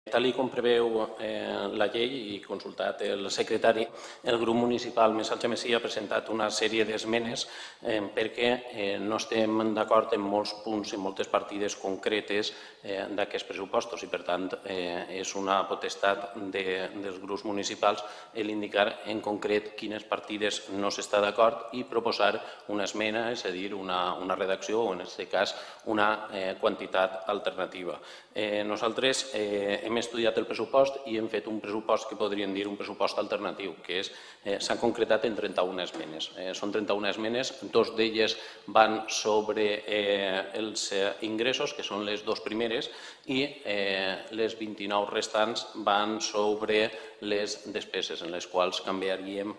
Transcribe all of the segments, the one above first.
Tal com preveu la llei i consultat el secretari, el grup municipal Més Algemesí ha presentat una sèrie d'esmenes perquè no estem d'acord en molts punts i moltes partides concretes d'aquests pressupostos i, per tant, és una potestat dels grups municipals l'indicar en concret quines partides no s'està d'acord i proposar una esmena, és a dir, una redacció o, en aquest cas, una quantitat alternativa. Nosaltres hem estudiat el pressupost i hem fet un pressupost que podríem dir un pressupost alternatiu, que s'ha concretat en 31 esmenes. Són 31 esmenes, dos d'elles van sobre els ingressos, que són les dues primeres, i les 29 restants van sobre les despeses, en les quals canviaríem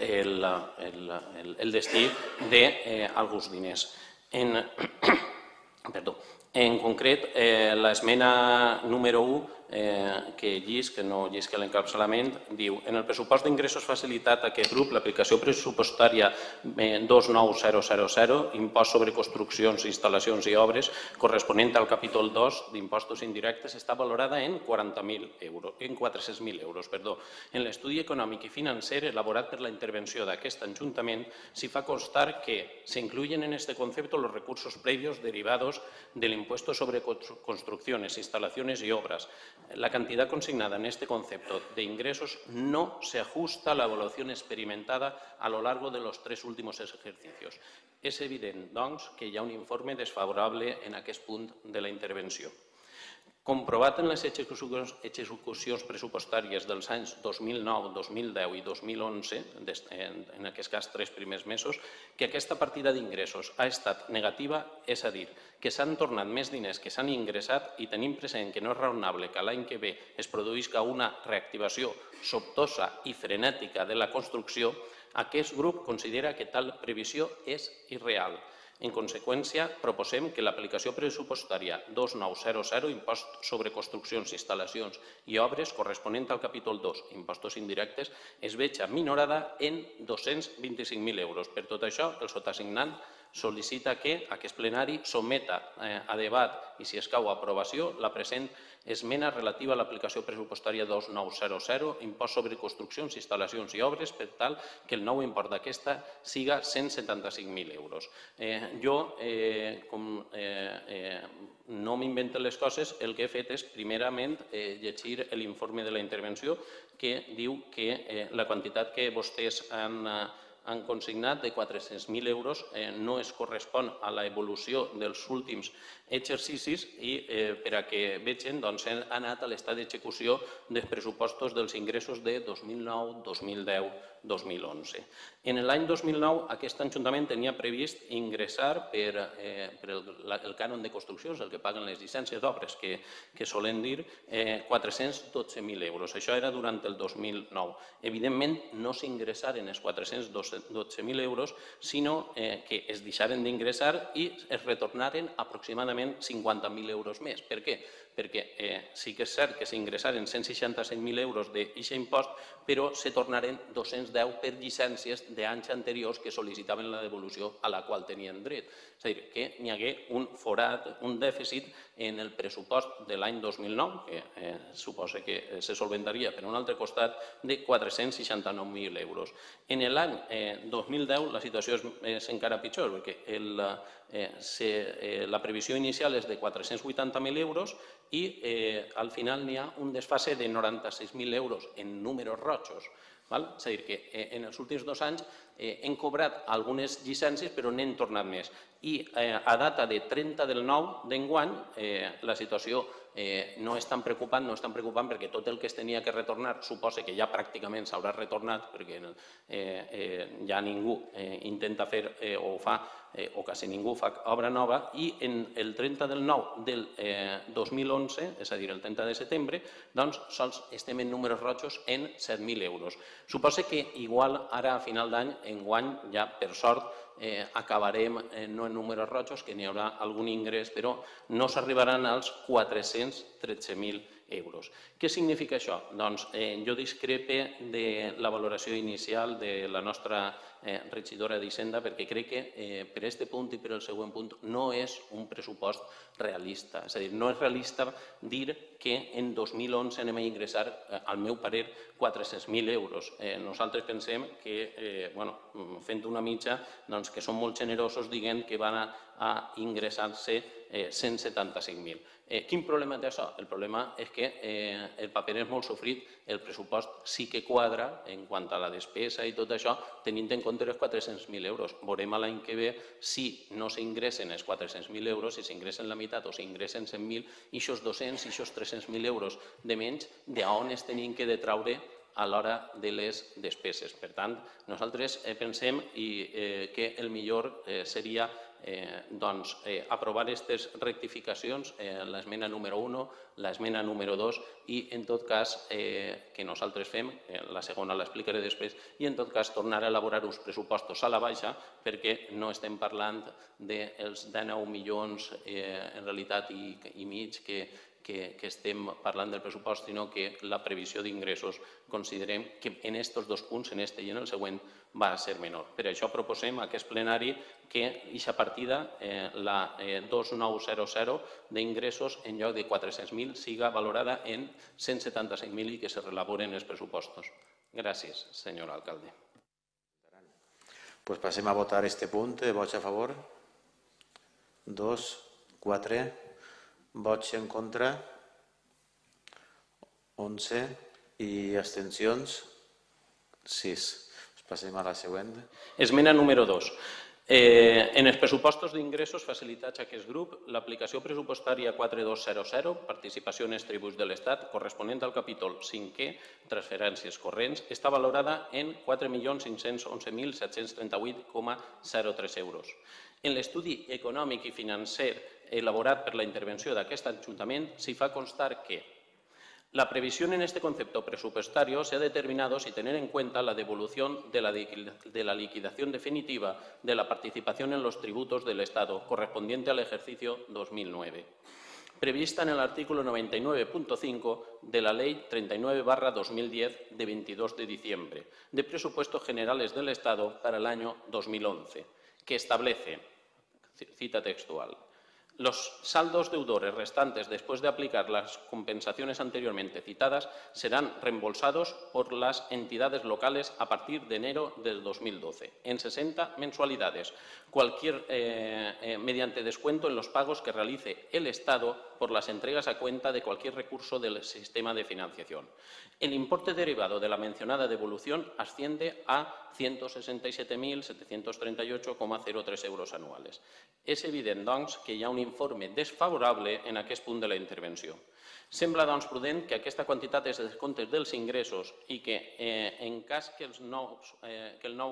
el destí d'alguns diners. En concret, l'esmena número 1, que no llisca l'encapçalament, diu: en el pressupost d'ingressos facilitat a aquest grup, l'aplicació pressupostària 29000, impost sobre construccions, instal·lacions i obres, corresponent al capítol 2 d'impostos indirectes, està valorada en 400.000 euros. En l'estudi econòmic i financer elaborat per la intervenció d'aquest Ajuntament s'hi fa constar que se incluyen en este concepto los recursos previos derivados del impuesto sobre construcciones, instalaciones y obras. La cantidad consignada en este concepto de ingresos no se ajusta a la evaluación experimentada a lo largo de los 3 últimos ejercicios. És evident, doncs, que hi ha un informe desfavorable en aquest punt de la intervenció. Comprovat en les execucions pressupostàries dels anys 2009, 2010 i 2011, en aquest cas 3 primers mesos, que aquesta partida d'ingressos ha estat negativa, és a dir, que s'han tornat més diners que s'han ingressat i tenim present que no és raonable que l'any que ve es produïsca una reactivació sobtosa i frenètica de la construcció, aquest grup considera que tal previsió és irreal. En conseqüència, proposem que l'aplicació pressupostària 2900, impost sobre construccions, instal·lacions i obres, corresponent al capítol 2, impostos indirectes, es veja minorada en 225.000 euros. Per tot això, el sotassignant sol·licita que aquest plenari someta a debat i, si escau a aprovació, la present esmena relativa a l'aplicació pressupostària 2900, impost sobre construccions, instal·lacions i obres, per tal que el nou import d'aquesta siga 175.000 euros. Jo, com no m'invento les coses, el que he fet és, primerament, llegir l'informe de la intervenció, que diu que la quantitat que vostès han consignat de 400.000 euros no es correspon a l'evolució dels últims exercicis i per a que vegin ha anat a l'estat d'execució dels pressupostos dels ingressos de 2009, 2010, 2011. En l'any 2009 aquest Ajuntament tenia previst ingressar per el cànon de construccions, el que paguen les llicències d'obres, que solen dir 412.000 euros. Això era durant el 2009. Evidentment, no s'ingressaren els 412.000 euros, sinó que es deixaren d'ingressar i es retornaren aproximadament 50.000 euros més. Per què? Perquè sí que és cert que s'ingressaren 167.000 euros d'aquest impost, però se tornaren 210 per llicències d'anys anteriors que sol·licitaven la devolució a la qual tenien dret. És a dir, que n'hi hagué un forat, un dèficit en el pressupost de l'any 2009, que suposa que se solventaria per un altre costat, de 469.000 euros. En l'any 2010 la situació és encara pitjor, perquè la previsió inicial és de 480.000 euros i al final n'hi ha un desfase de 96.000 euros en números rojos. És a dir, que en els últims 2 anys hem cobrat algunes llicències però n'hem tornat més. I a data de 30 del 9 d'enguany la situació no és tan preocupant perquè tot el que es tenia que retornar suposa que ja pràcticament s'haurà retornat perquè ja ningú intenta fer o fa o quasi ningú fa obra nova i el 30 del 9 del 2011, és a dir, el 30 de setembre, doncs sols estem en números rojos en 7.000 euros. Suposa que igual ara a final d'any, enguany, ja per sort, acabarem no en números rojos, que n'hi haurà algun ingrés, però no s'arribaran als 413.000 euros. Què significa això? Doncs jo discrepe de la valoració inicial de la nostra regidora d'Hisenda perquè crec que per aquest punt i per el següent punt no és un pressupost realista. És a dir, no és realista dir que en 2011 anem a ingressar, al meu parer, 400.000 euros. Nosaltres pensem que, fent una mitja, que són molt generosos dient que van a ingressar-se 175.000. Quin problema té això? El problema és que el paper és molt sofrit, el pressupost sí que quadra en quant a la despesa i tot això, tenint en compte els 400.000 euros. Veurem l'any que ve si no s'ingressen els 400.000 euros, si s'ingressen la meitat o s'ingressen 100.000, i aquests 200 i aquests 300.000 euros de menys, d'on es tenien que detraure a l'hora de les despeses. Per tant, nosaltres pensem que el millor seria aprovar aquestes rectificacions, l'esmena número 1, l'esmena número 2 i, en tot cas, que nosaltres fem, la segona l'explicaré després, i, en tot cas, tornar a elaborar uns pressupostos a la baixa perquè no estem parlant dels 19 milions, en realitat, i mig que estem parlant del pressupost, sinó que la previsió d'ingressos considerem que en aquests dos punts, en este i en el següent, va ser menor. Per això proposem a aquest plenari que aquesta partida, la 2900 d'ingressos, en lloc de 400.000, siga valorada en 175.000 i que se relaboren els pressupostos. Gràcies, senyor alcalde. Pues passem a votar este punt. Vots a favor? 2, 4... Vots en contra? 11. I abstencions? 6. Passem a la següent. Esmena número 2. En els pressupostos d'ingressos facilitats a aquest grup, l'aplicació pressupostària 4200, participació en els tributs de l'Estat, corresponent al capítol 5è, transferències corrents, està valorada en 4.511.738,03 euros. En l'estudi econòmic i financer elaborat per la intervenció d'aquest Ajuntament s'hi fa constar que la previsión en este concepto presupuestario se ha determinado sin tener en cuenta la devolución de la liquidación definitiva de la participación en los tributos del Estado correspondiente al ejercicio 2009, prevista en el artículo 99.5 de la Ley 39/2010 de 22 de diciembre de Presupuestos Generales del Estado para el año 2011, que establece, cita textual, los saldos deudores restantes después de aplicar las compensaciones anteriormente citadas serán reembolsados por las entidades locales a partir de enero del 2012 en 60 mensualidades, mediante descuento en los pagos que realice el Estado por las entregas a cuenta de cualquier recurso del sistema de financiación. El importe derivado de la mencionada devolución asciende a 167.738,03 euros anuales. És evident, doncs, que hi ha un informe desfavorable en aquest punt de la intervenció. Sembla, doncs, prudent que aquesta quantitat es descompte dels ingressos i que, en cas que el nou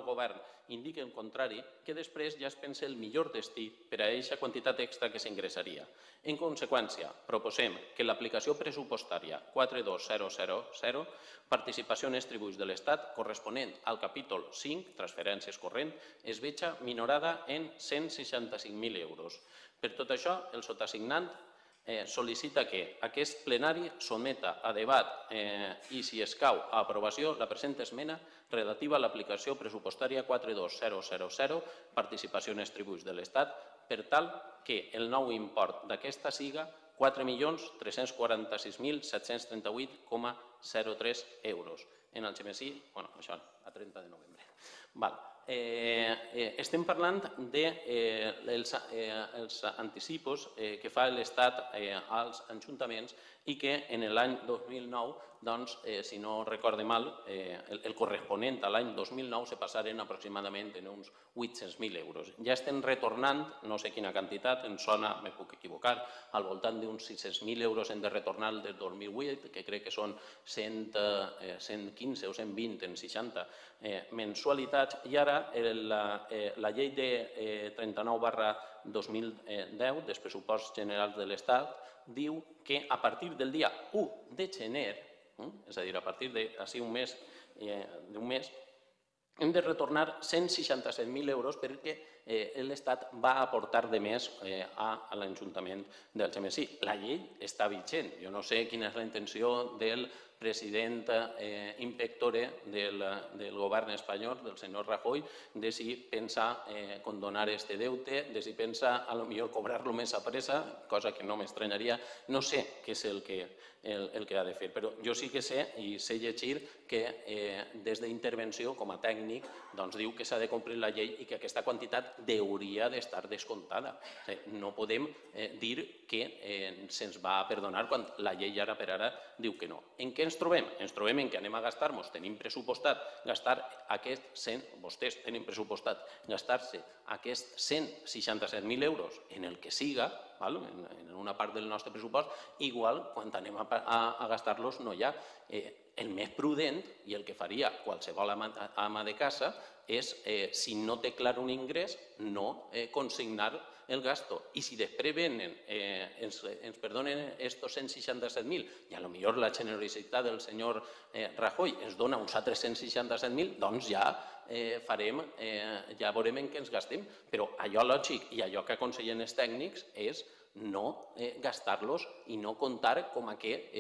govern indiqui el contrari, que després ja es pensi el millor destí per a aquesta quantitat extra que s'ingressaria. En conseqüència, proposem que l'aplicació pressupostària 42000, participació en els tributs de l'Estat, corresponent al capítol 5, transferències corrent, es veja minorada en 165.000 euros. Per tot això, el sotassignant sol·licita que aquest plenari someta a debat i, si escau, a aprovació la present esmena relativa a l'aplicació pressupostària 42000, participació en els tributs de l'Estat, per tal que el nou import d'aquesta siga 4.346.738,03 euros. En el GMSI, això, a 30 de novembre. Estem parlant dels anticipos que fa l'Estat als ajuntaments i que en l'any 2009, doncs, si no recorde mal, el corresponent a l'any 2009 se passaren aproximadament en uns 800.000 euros. Ja estem retornant, no sé quina quantitat, em sona, me puc equivocar, al voltant d'uns 600.000 euros hem de retornar del 2008, que crec que són 115 o 120 en 60 mensualitats, i ara la llei de 39/2010 dels pressupostos generals de l'Estat diu que a partir del dia 1 de gener, és a dir, a partir d'un mes, hem de retornar 167.000 euros perquè l'Estat va aportar de més a l'Ajuntament d'Algemesí. La llei està vigent. Jo no sé quina és la intenció del president inspectore del govern espanyol, del senyor Rajoy, de si pensa condonar este deute, de si pensa a lo millor cobrar-lo més a pressa, cosa que no m'estranyaria. No sé què és el que ha de fer, però jo sí que sé i sé llegir que des d'intervenció com a tècnic doncs diu que s'ha de complir la llei i que aquesta quantitat hauria d'estar descomptada. No podem dir que se'ns va perdonar quan la llei ara per ara diu que no. En què ens trobem? Ens trobem en què anem a gastar-nos, tenim pressupostat gastar vostès tenen pressupostat gastar-se aquests 167.000 euros en el que siga, en una part del nostre pressupost, igual quan anem a gastar-los no hi ha. El més prudent i el que faria qualsevol ama de casa és, si no té clar un ingrés, no consignar el gasto. I si després venen, ens perdonen estos 167.000 i a lo millor la generositat del senyor Rajoy ens dona uns altres 167.000, doncs ja veurem en què ens gastem. Però allò lògic i allò que aconsellen els tècnics és no gastar-los i no comptar com a que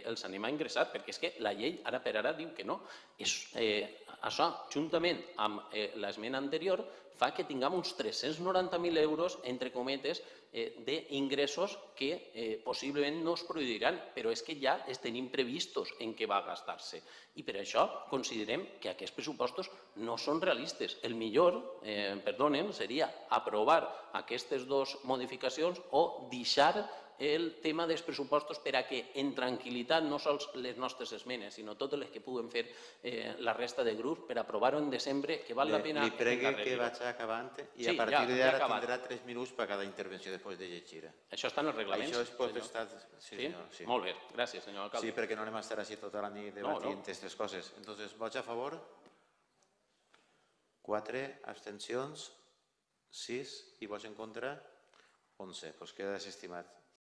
els anem a ingressar, perquè és que la llei ara per ara diu que no. Això, juntament amb l'esmena anterior, fa que tinguem uns 390.000 euros, entre cometes, d'ingressos que possiblement no es produiran, però és que ja els tenim previstos en què va gastar-se. I per això considerem que aquests pressupostos no són realistes. El millor, perdonen, seria aprovar aquestes dues modificacions o deixar el tema dels pressupostos per a que en tranquil·litat no sols les nostres esmenes, sinó totes les que puguem fer la resta de grups per aprovar-ho en desembre, que val la pena... Li pregue que vaig acabant i a partir d'ara tindrà 3 minuts per cada intervenció després de llegir. Això està en els reglaments? Això és potestat... Sí, senyor. Molt bé, gràcies, senyor alcalde. Sí, perquè no anem a estar així tota la nit debatint aquestes coses. Entonces, vots a favor? 4, abstencions, 6 i vots en contra, 11. Doncs queda desestimat.